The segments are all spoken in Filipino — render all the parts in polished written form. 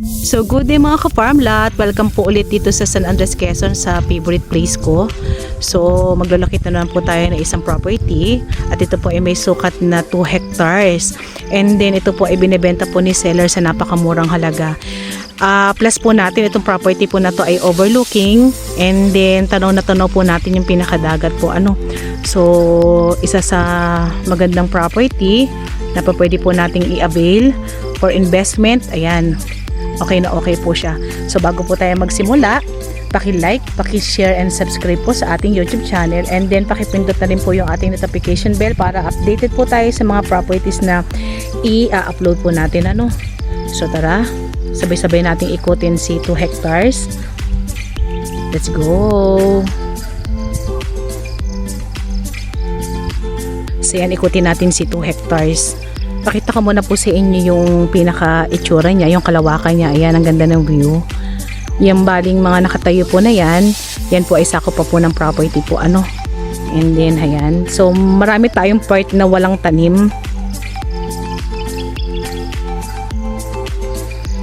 So good day mga ka-farm lot, welcome po ulit dito sa San Andres, Quezon sa favorite place ko. So maglalakit na naman po tayo ng isang property at ito po ay may sukat na 2 hectares and then ito po ay binibenta po ni seller sa napakamurang halaga. Plus po natin itong property po na to ay overlooking and then tanaw na tanaw po natin yung pinakadagat po So isa sa magandang property na po pwede po nating i-avail for investment. Ayan, okay na okay po siya. So bago po tayo magsimula, paki-like, paki-share and subscribe po sa ating YouTube channel and then paki-pindot na rin po yung ating notification bell para updated po tayo sa mga properties na i-upload po natin So tara, sabay-sabay nating ikutin si 2 hectares. Let's go. So yan, ikutin natin si 2 hectares. Pakita ko muna po sa inyo yung pinaka-itsura niya, yung kalawakan niya. Ayan, ang ganda ng view. Yung baling mga nakatayo po na yan po ay sakop pa po ng property po And then, ayan. So, marami tayong part na walang tanim.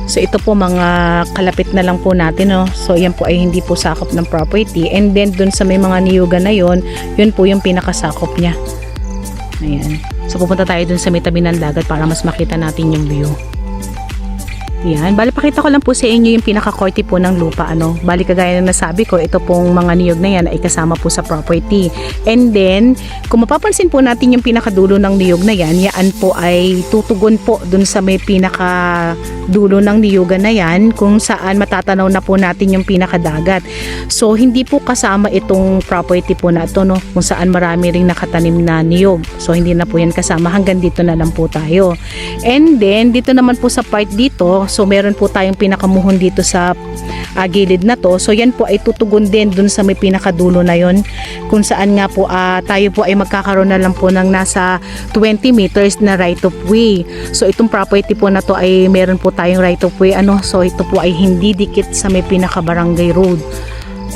So, ito po mga kalapit na lang po natin, So, yan po ay hindi po sakop ng property. And then, dun sa may mga niyugan na yun po yung pinakasakop niya. Ayan. So pupunta tayo dun sa may tabi ng dagat para mas makita natin yung view. Yan, bali pakita ko lang po sa inyo yung pinaka-korte po ng lupa Bali kagaya ng nasabi ko, ito pong mga niyog na yan ay kasama po sa property. And then, kung mapapansin po natin yung pinakadulo ng niyog na yan po ay tutugon po dun sa may pinakadulo ng niyogan na yan kung saan matatanaw na po natin yung pinakadagat. So hindi po kasama itong property po na ito kung saan marami ring nakatanim na niyog. So hindi na po yan kasama, hanggang dito na lang po tayo. And then dito naman po sa part dito, so meron po tayong pinakamuhon dito sa gilid na to. So yan po ay tutugon din dun sa may pinakadulo na yon kung saan nga po tayo po ay magkakaroon na lang po ng nasa 20 meters na right of way. So itong property po na to ay meron po tayong right of way So ito po ay hindi dikit sa may pinaka-barangay road.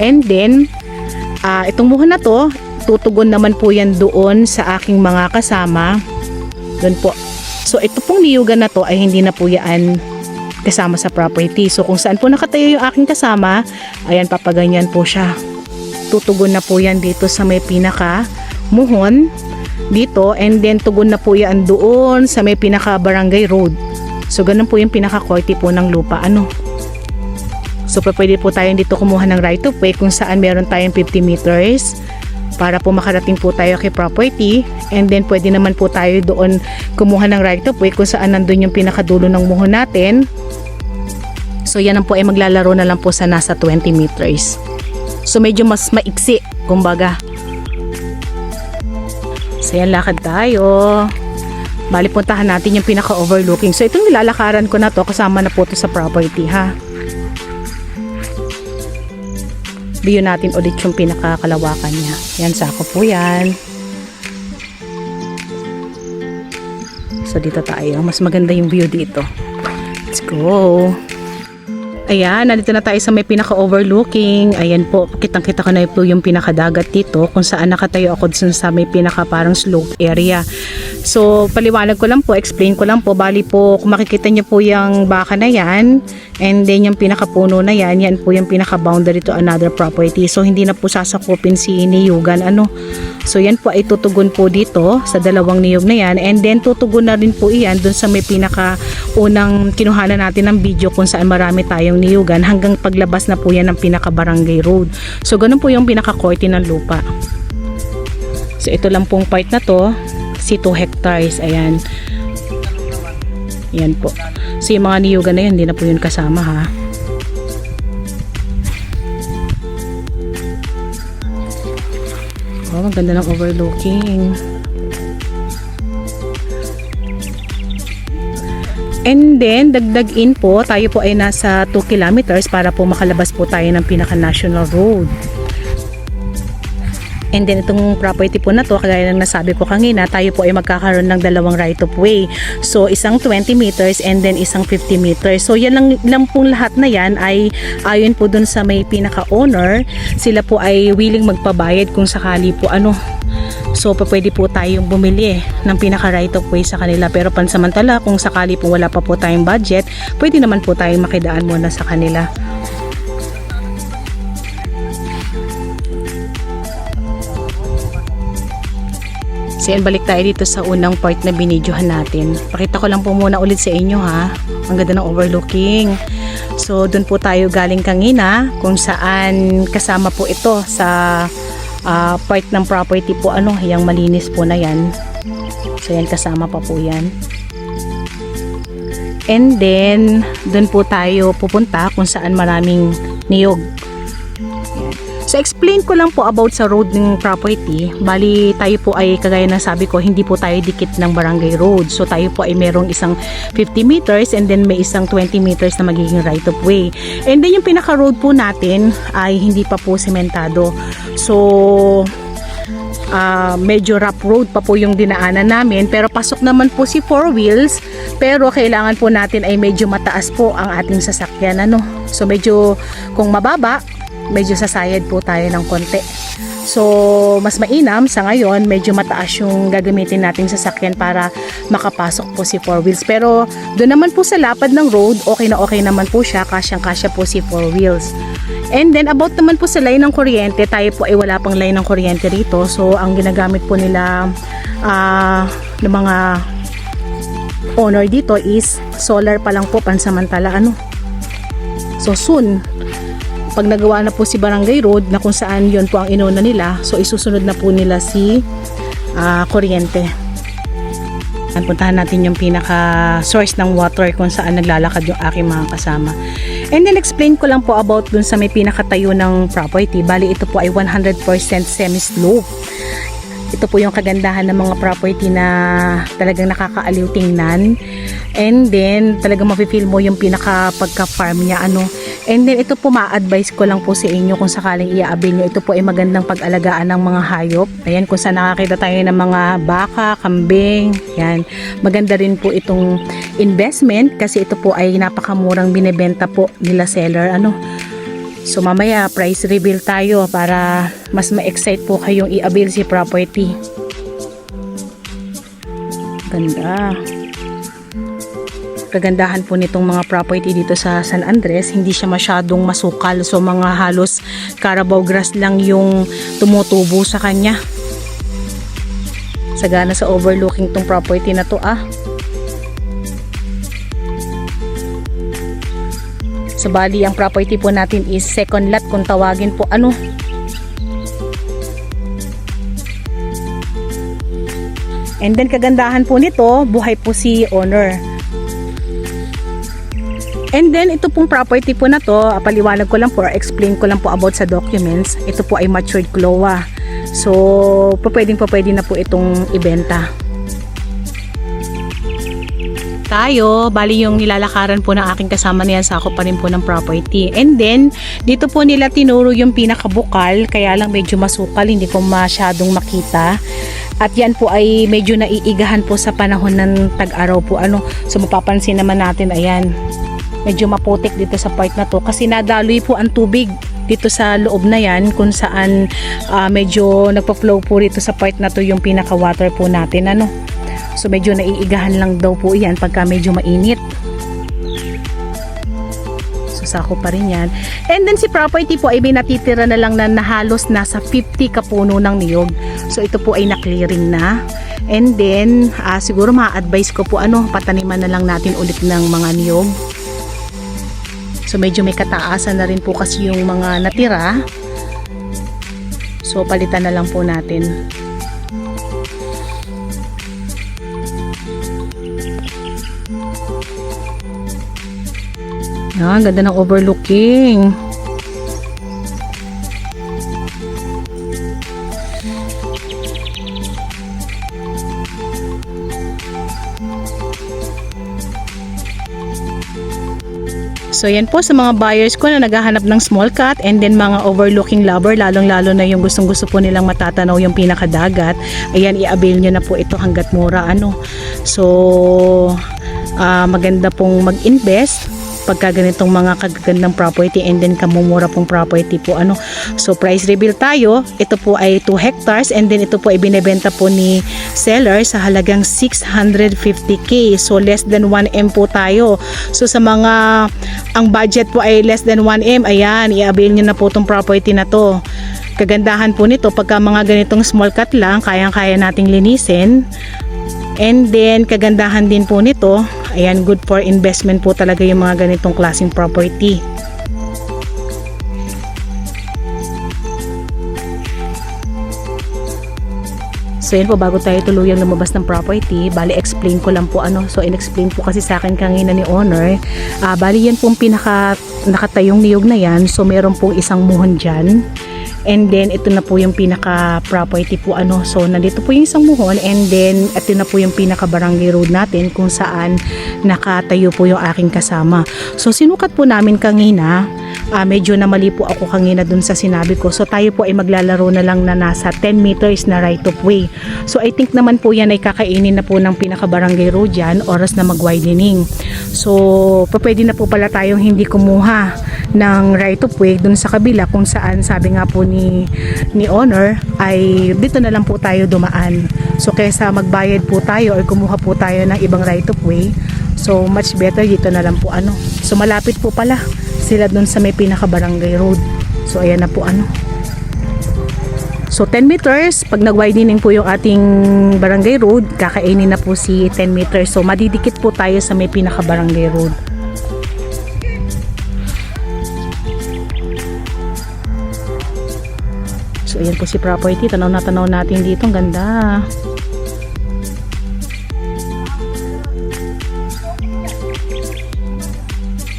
And then itong muhon na to, tutugon naman po yan doon sa aking mga kasama. Doon po. So ito pong niyugan na to ay hindi na po yan kasama sa property. So kung saan po nakatayo yung aking kasama, ayan, papaganyan po siya. Tutugon na po yan dito sa may pinaka muhon dito, and then tugon na po yan doon sa may pinaka barangay road. So ganun po yung pinaka korte po ng lupa So pwede po tayo dito kumuha ng right of way kung saan meron tayong 50 meters para po makarating po tayo kay property, and then pwede naman po tayo doon kumuha ng right of way kung saan nandun yung pinakadulo ng muhon natin. So yan po ay maglalaro na lang po sa nasa 20 meters. So medyo mas maiksi kumbaga. So yan, lakad tayo. Bali puntahan natin yung pinaka-overlooking. So itong nilalakaran ko na to, kasama na po to sa property View natin ulit yung pinakakalawakan niya. Yan, sako po yan. So dito tayo, mas maganda yung view dito. Let's go. Ayan, nandito na tayo sa may pinaka-overlooking. Ayan po, kitang-kita ko na po yung pinakadagat dito kung saan nakatayo ako sa may pinaka parang slope area. So, paliwanag ko lang po, explain ko lang po. Bali po, kung makikita nyo po yung baka na yan, and then yung pinakapuno na yan, yan po yung pinaka-boundary to another property. So, hindi na po sasakupin si niyugan. So, yan po ay tutugon po dito sa dalawang niyog na yan, and then tutugon na rin po iyan dun sa may pinaka-unang kinuhanan natin ng video kung saan marami tayong niyugan hanggang paglabas na po yan ng pinaka-barangay road. So, ganun po yung pinaka-korte ng lupa. So, ito lang pong part na to, si 2 hectares. Ayan. Ayan po. So, yung mga niyugan na yun, hindi na po yun kasama Oh, ang ganda ng overlooking. And then, dagdag in po, tayo po ay nasa 2 kilometers para po makalabas po tayo ng pinaka-national road. And then itong property po na to, kagaya ng nasabi ko kanina, tayo po ay magkakaroon ng dalawang right of way. So isang 20 meters and then isang 50 meters. So yan lang pong lahat na yan ay ayon po dun sa may pinaka-owner. Sila po ay willing magpabayad kung sakali po So pwede po tayong bumili ng pinaka right of way sa kanila, pero pansamantala kung sakali po wala pa po tayong budget, pwede naman po tayong makidaan muna sa kanila. So yan, balik tayo dito sa unang part na binidyohan natin. Pakita ko lang po muna ulit sa inyo ha. Ang ganda ng overlooking. So dun po tayo galing kanina, kung saan kasama po ito sa part ng property po, yung malinis po na yan. So yan, kasama pa po yan. And then dun po tayo pupunta kung saan maraming niyog. So explain ko lang po about sa road ng property. Bali tayo po ay, kagaya ng sabi ko, hindi po tayo dikit ng barangay road. So tayo po ay merong isang 50 meters and then may isang 20 meters na magiging right of way. And then yung pinaka road po natin ay hindi pa po sementado. So medyo rough road pa po yung dinaanan namin, pero pasok naman po si 4 wheels, pero kailangan po natin ay medyo mataas po ang ating sasakyan, so medyo kung mababa, medyo sasayad po tayo ng konti. So mas mainam sa ngayon, medyo mataas yung gagamitin nating sasakyan para makapasok po si 4 wheels. Pero doon naman po sa lapad ng road, okay na okay naman po siya, kasyang-kasya po si 4 wheels. And then about naman po sa line ng kuryente, tayo po ay wala pang line ng kuryente rito. So ang ginagamit po nila ng mga owner dito is solar pa lang po pansamantala. So soon, pag nagawa na po si Barangay Road na kung saan yon po ang inuna nila, so isusunod na po nila si kuryente. Puntahan natin yung pinaka source ng water kung saan naglalakad yung aking mga kasama. And then explain ko lang po about dun sa may pinakatayo ng property. Bali ito po ay 100% semi-slope. Ito po yung kagandahan ng mga property na talagang nakakaaliw tingnan. And then talagang mafe-feel mo yung pinaka pagka-farm niya, And then ito po, ma-advise ko lang po sa inyo kung sakaling i-avail nyo. Ito po ay magandang pag-alagaan ng mga hayop. Ayan, kung saan nakakita tayo ng mga baka, kambing. Yan. Maganda rin po itong investment kasi ito po ay napakamurang binebenta po nila seller. So mamaya price reveal tayo para mas ma-excite po kayong i-avail si property. Ganda. Kagandahan po nitong mga property dito sa San Andres, hindi siya masyadong masukal. So mga halos Carabao grass lang yung tumutubo sa kanya. Sagana sa overlooking tong property na to So bali ang property po natin is second lot kung tawagin po. And then kagandahan po nito, buhay po si owner. And then ito pong property po na to, paliwanag ko lang po or explain ko lang po about sa documents. Ito po ay matured CLOA. So pwede na po itong ibenta. Tayo, bali yung nilalakaran po ng aking kasama niyan, sakop pa rin po ng property. And then dito po nila tinuro yung pinakabukal, kaya lang medyo masukal, hindi po masyadong makita. At yan po ay medyo naiigahan po sa panahon ng tag-araw po. So mapapansin naman natin, ayan, medyo maputik dito sa part na to kasi nadaloy po ang tubig dito sa loob na yan, kung saan medyo nagpa-flow po dito sa part na to yung pinaka water po natin. So medyo naiigahan lang daw po yan pagka medyo mainit. So sako pa rin yan. And then si property po ay binatitira na lang na halos nasa 50 kapuno ng niyog. So ito po ay na-clearing na. And then siguro ma-advise ko po pataniman na lang natin ulit ng mga niyog. So medyo may kataasan na rin po kasi yung mga natira. So palitan na lang po natin. Ganda ng overlooking. So yan po sa mga buyers ko na naghahanap ng small cut and then mga overlooking lover, lalong-lalo na yung gustong-gusto po nilang matatanaw yung pinakadagat. Ayan, i-avail nyo na po ito hanggat mura. So maganda pong mag-invest pagka ganitong mga kagagandang property and then kamumura pong property po ano. So price reveal tayo, ito po ay 2 hectares and then ito po ay binebenta po ni seller sa halagang 650k. So less than 1M po tayo. So sa mga ang budget po ay less than 1M, ayan, i-avail nyo na po tong property na to. Kagandahan po nito, pagka mga ganitong small cut lang, kayang-kaya nating linisin. And then, kagandahan din po nito, ayan, good for investment po talaga yung mga ganitong klaseng property. So yun po, bago tayo tuluyang lumabas ng property, bali explain ko lang po ano. So in-explain po kasi sa akin kanina ni owner, bali yan pong nakatayong niyog na yan. So meron pong isang muhon dyan. And then ito na po yung pinaka property po ano. So nandito po yung isang muhon and then ito na po yung pinaka barangay road natin kung saan nakatayo po yung aking kasama. So sinukat po namin kanina, medyo namali po ako kanina dun sa sinabi ko. So tayo po ay maglalaro na lang na nasa 10 meters na right of way. So I think naman po yan ay kakainin na po ng pinaka barangay road yan, oras na mag-widening. So pwede na po pala tayong hindi kumuha ng right of way dun sa kabila kung saan sabi nga po ni owner ay dito na lang po tayo dumaan. So kaysa magbayad po tayo or kumuha po tayo ng ibang right of way, so much better dito na lang po ano. So malapit po pala sila dun sa may pinaka barangay road. So ayan na po ano. So 10 meters, pag nag-widening po yung ating barangay road, kakainin na po si 10 meters. So madidikit po tayo sa may pinaka barangay road. So ayan po si property, tanaw natin dito, ang ganda.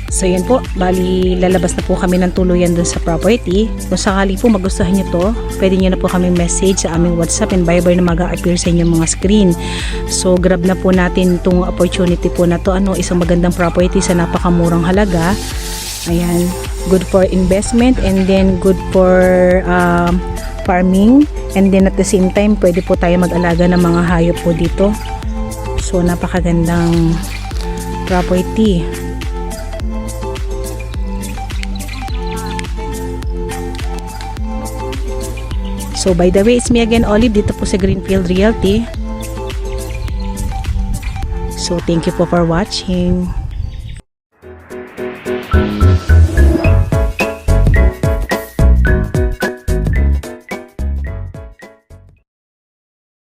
So yan po, bali lalabas na po kami ng tuluyan dun sa property. Kung sakali po magustuhan nyo to, pwede nyo na po kami message sa aming WhatsApp and Viber na mag-a-appear sa inyong mga screen. So grab na po natin itong opportunity po na to, ano, isang magandang property sa napakamurang halaga. Ayan, good for investment and then good for farming, and then at the same time pwede po tayo mag-alaga ng mga hayop po dito. So napakagandang property. So by the way, it's me again, Olive, dito po sa Greenfield Realty. So thank you po for watching.